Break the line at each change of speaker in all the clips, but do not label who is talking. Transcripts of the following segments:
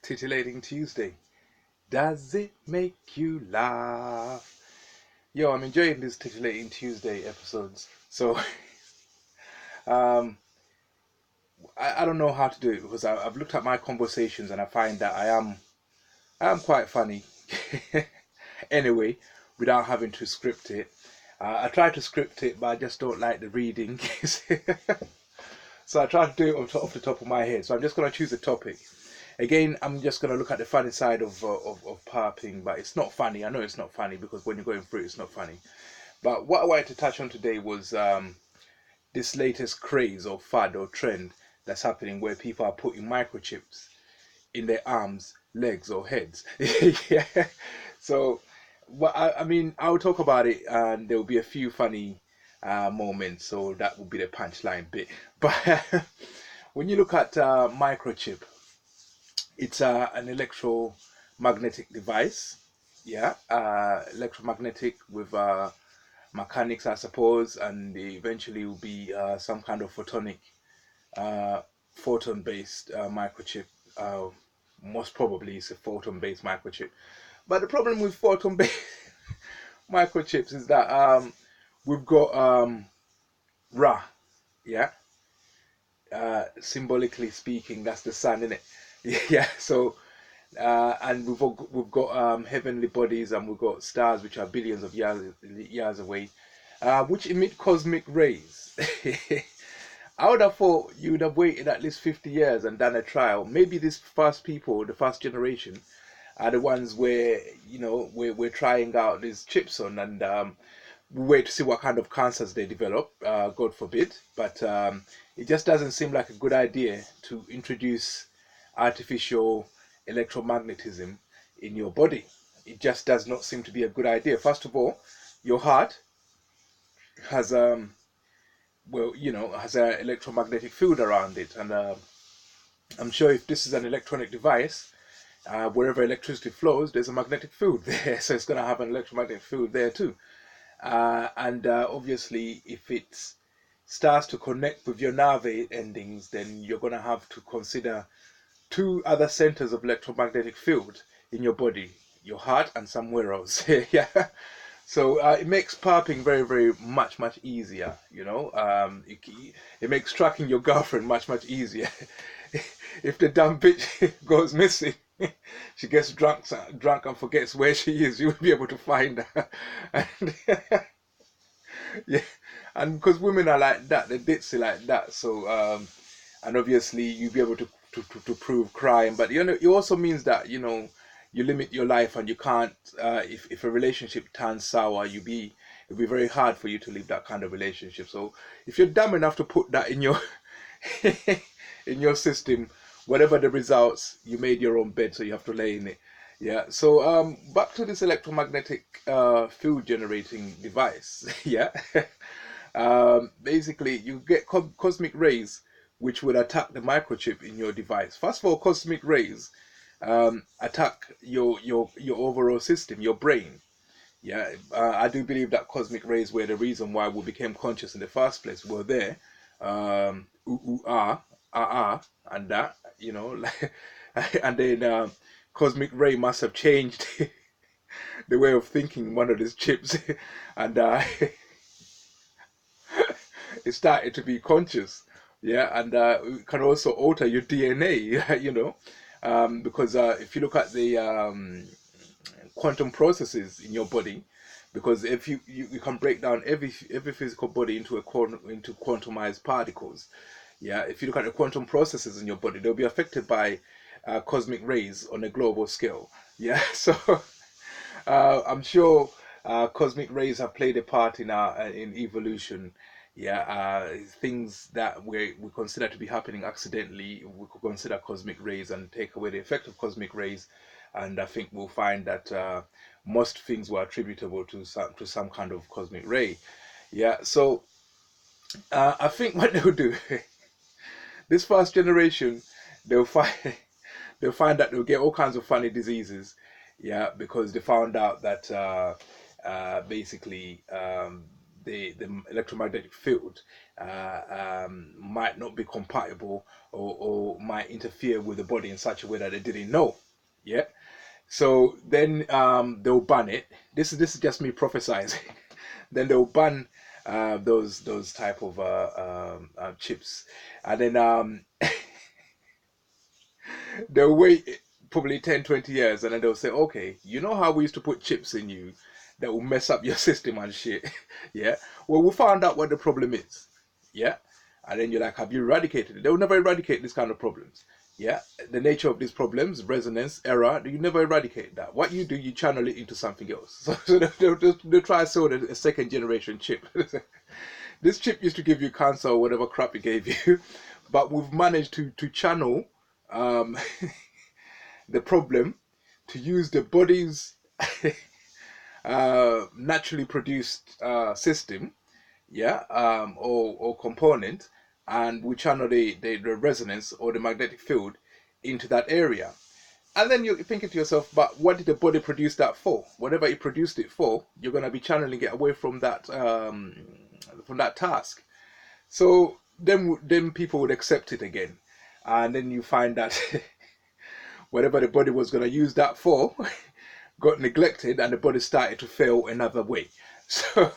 Titillating Tuesday. Does it make you laugh? Yo, I'm enjoying these Titillating Tuesday episodes. So, um, I don't know how to do it because I've looked at my conversations and I find that I am quite funny. Anyway, without having to script it. I try to script it, but I just don't like the reading. So I try to do it off the top of my head. So I'm just going to choose a topic. Again, I'm just going to look at the funny side of parping, but it's not funny. I know it's not funny because when you're going through it, it's not funny. But what I wanted to touch on today was this latest craze or fad or trend that's happening where people are putting microchips in their arms, legs, or heads. Yeah. So, I mean, I'll talk about it, and there will be a few funny moments. So that will be the punchline bit. But when you look at microchip, it's an electromagnetic device. Yeah, electromagnetic with mechanics, I suppose, and eventually will be some kind of uh, photon-based microchip. Most probably, it's a photon-based microchip. But the problem with photon-based microchips is that we've got Ra, yeah. Symbolically speaking, that's the sun, isn't it? Yeah. So and we've got heavenly bodies and we've got stars which are billions of years away, which emit cosmic rays. I would have thought you would have waited at least 50 years and done a trial. Maybe these first people, the first generation, are the ones where we're trying out these chips on, and we wait to see what kind of cancers they develop. God forbid, but it just doesn't seem like a good idea to introduce artificial electromagnetism in your body. It just does not seem to be a good idea. First of all, your heart has has an electromagnetic field around it, and I'm sure if this is an electronic device, wherever electricity flows, there's a magnetic field there, so it's going to have an electromagnetic field there too. And obviously, if it starts to connect with your nerve endings, then you're going to have to consider two other centers of electromagnetic field in your body, your heart and somewhere else. Yeah. So it makes parping very, very much easier. It makes tracking your girlfriend much easier. If the dumb bitch goes missing, she gets drunk and forgets where she is, you'll be able to find her. And yeah, and because women are like that, they're ditzy like that. So and obviously you'll be able to prove crime, but it also means that you limit your life, and you can't if a relationship turns sour, it'll be very hard for you to leave that kind of relationship. So if you're dumb enough to put that in your in your system, whatever the results, you made your own bed, so you have to lay in it. Yeah. So back to this electromagnetic field generating device. Yeah. Basically, you get cosmic rays which would attack the microchip in your device. First of all, cosmic rays attack your overall system, your brain. Yeah, I do believe that cosmic rays were the reason why we became conscious in the first place. We're there, ooh, ooh, and that, like, and then cosmic ray must have changed the way of thinking one of these chips, and it started to be conscious. Yeah, and it can also alter your DNA. Because if you look at the quantum processes in your body, because if you can break down every physical body into quantumized particles. Yeah, if you look at the quantum processes in your body, they'll be affected by cosmic rays on a global scale. Yeah. So I'm sure cosmic rays have played a part in evolution. Yeah, things that we consider to be happening accidentally, we could consider cosmic rays and take away the effect of cosmic rays, and I think we'll find that most things were attributable to some kind of cosmic ray. Yeah, so I think what they'll do, this first generation, they'll find they'll find that they'll get all kinds of funny diseases. Yeah, because they found out that basically the electromagnetic field might not be compatible, or might interfere with the body in such a way that they didn't know. Yeah. So then they'll ban it. This is just me prophesizing. Then they'll ban those type of chips, and then they'll wait probably 10, 20 years, and then they'll say, okay, you know how we used to put chips in you that will mess up your system and shit. Yeah. Well, we found out what the problem is. Yeah. And then you're like, have you eradicated it? They'll never eradicate these kind of problems. Yeah. The nature of these problems, resonance, error, you never eradicate that. What you do, you channel it into something else. So they'll try to sell a second generation chip. This chip used to give you cancer or whatever crap it gave you, but we've managed to channel the problem, to use the body's naturally produced system, yeah, or component, and we channel the resonance or the magnetic field into that area. And then you're thinking to yourself, but what did the body produce that for? Whatever it produced it for, you're going to be channeling it away from that task. So then people would accept it again, and then you find that whatever the body was going to use that for got neglected, and the body started to fail another way. So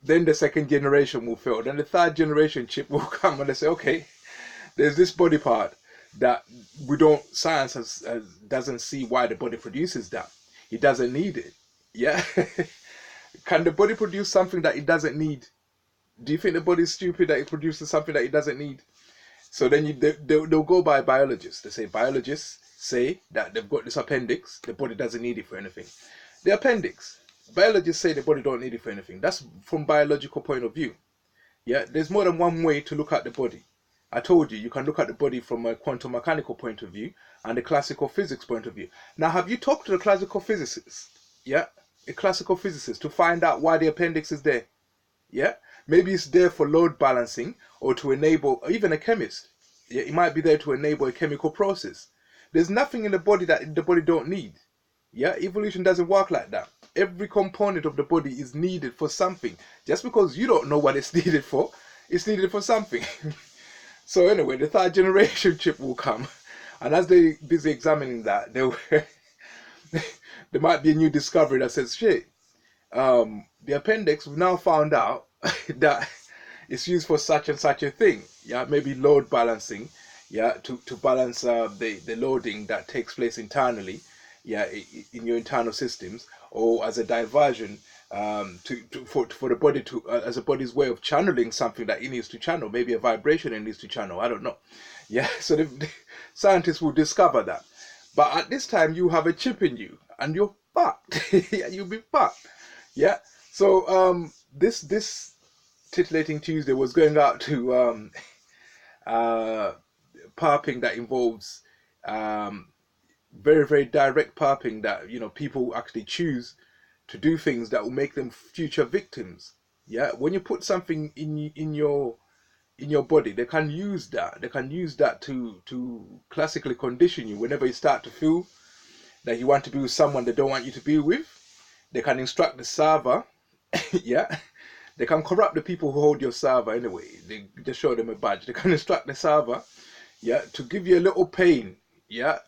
then the second generation will fail. Then the third generation chip will come, and they say, okay, there's this body part that science doesn't see why the body produces that. It doesn't need it. Yeah. Can the body produce something that it doesn't need? Do you think the body's stupid that it produces something that it doesn't need? So then they'll go by biologists. They say biologists say that they've got this appendix, the body doesn't need it for anything. The appendix, biologists say the body don't need it for anything. That's from biological point of view. Yeah, there's more than one way to look at the body. I told you can look at the body from a quantum mechanical point of view and a classical physics point of view. Now, have you talked to the classical physicist? Yeah, a classical physicist, to find out why the appendix is there? Yeah, maybe it's there for load balancing, or to enable, or even a chemist. Yeah, it might be there to enable a chemical process. There's nothing in the body that the body don't need. Yeah, evolution doesn't work like that. Every component of the body is needed for something. Just because you don't know what it's needed for, it's needed for something. So anyway, the third generation chip will come, and as they busy examining that, there might be a new discovery that says, shit, the appendix, we've now found out that it's used for such and such a thing. Yeah, maybe load balancing. Yeah, to balance the loading that takes place internally. Yeah, in your internal systems, or as a diversion for the body to as a body's way of channeling something that it needs to channel, maybe a vibration it needs to channel. I don't know. Yeah, so the scientists will discover that. But at this time, you have a chip in you, and you're fucked. Yeah, you'll be fucked. Yeah. So this Titillating Tuesday was going out to perping that involves very, very direct perping, that people actually choose to do things that will make them future victims. Yeah, when you put something in your body, they can use that. They can use that to classically condition you. Whenever you start to feel that you want to be with someone they don't want you to be with, they can instruct the server. Yeah, they can corrupt the people who hold your server anyway. They just show them a badge. They can instruct the server, yeah, to give you a little pain. Yeah.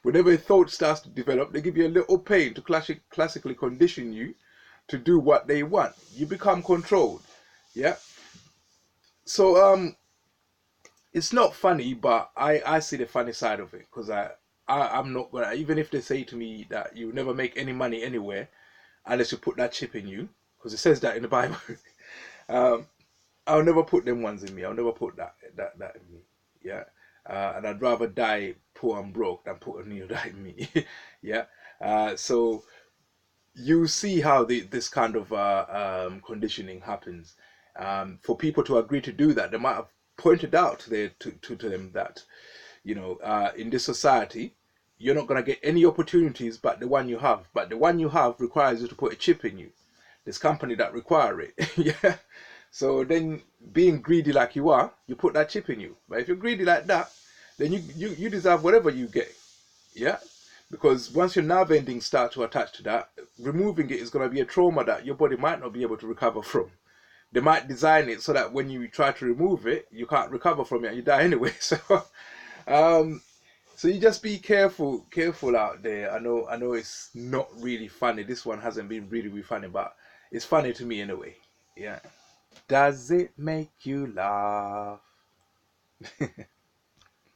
Whenever a thought starts to develop, they give you a little pain to classically condition you to do what they want. You become controlled. Yeah. So it's not funny, but I see the funny side of it, because I'm not gonna, even if they say to me that you never make any money anywhere unless you put that chip in you, because it says that in the Bible. I'll never put them ones in me. I'll never put that in me. Yeah. And I'd rather die poor and broke than put a needle in me. Yeah. So you see how this kind of conditioning happens. For people to agree to do that, they might have pointed out to them that, in this society, you're not going to get any opportunities but the one you have. But the one you have requires you to put a chip in you. There's company that require it. Yeah. So then, being greedy like you are, you put that chip in you. But if you're greedy like that, then you deserve whatever you get. Yeah. because once your nerve endings start to attach to that, removing it is going to be a trauma that your body might not be able to recover from. They might design it so that when you try to remove it, you can't recover from it and you die anyway. Um, so you just be careful out there. I know it's not really funny. This one hasn't been really funny, but it's funny to me anyway. Yeah. Does it make you laugh?